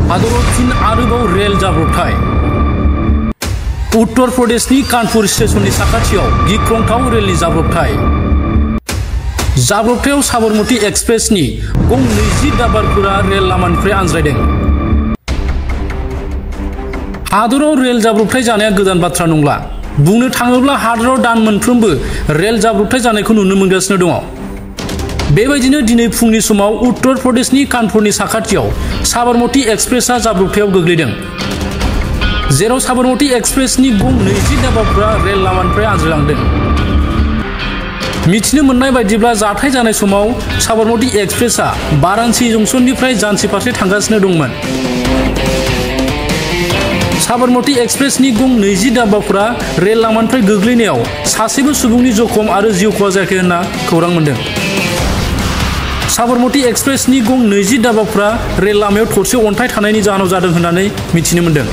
हादराव फिन आरोबाव रेल जाब्रबथाय। उत्तर प्रदेशनि कानपुर स्टेशननि साखाथियाव गिख्रंथाव रेलनि जाब्रबथाय। जाब्रबथायाव साबरमती एक्सप्रेसनि गं 20 दाब्बाफोरा रेल लामानिफ्राय आनज्रायदों। हादराव रेल जाब्रबथाय जानाया गोदान बाथ्रा नंला। बुंनो थाङोब्ला हादराव दान मोनफ्रोमबो रेल जाब्रबथाय जानायखौ नुनो मोनगासिनो दङ। बेबायदिनो दिनै फुंनि समाव उत्तर प्रदेशनि कानपुरनि साखाथियाव साबरमती एक्सप्रेसआ जाब्रबथायाव गोग्लैदों, जेराव साबरमती एक्सप्रेसनि गं 20 दाब्बाफोरा रेल लामानिफ्राय आनज्रायलांदों। मिथिनो मोननाय बायदिब्ला जाथाय जानाय समाव साबरमती एक्सप्रेसआ वाराणसि जंक्शननिफ्राय झांसी फारसे थांगासिनो दंमोन। साबरमती एक्सप्रेसनि गं 20 दाब्बाफोरा रेल लामानिफ्राय गोग्लैनायाव सासेबो सुबुंनि जखम आरो जिउ खहा जायाखै होनना खौरां मोन्दों। साबरमती एक्सप्रेसनि गं 20 दाब्बाफोरा रेल लामायाव थरसे अन्थाइ थानायनि जाहोनाव जादों होननानै मिथिनो मोन्दों।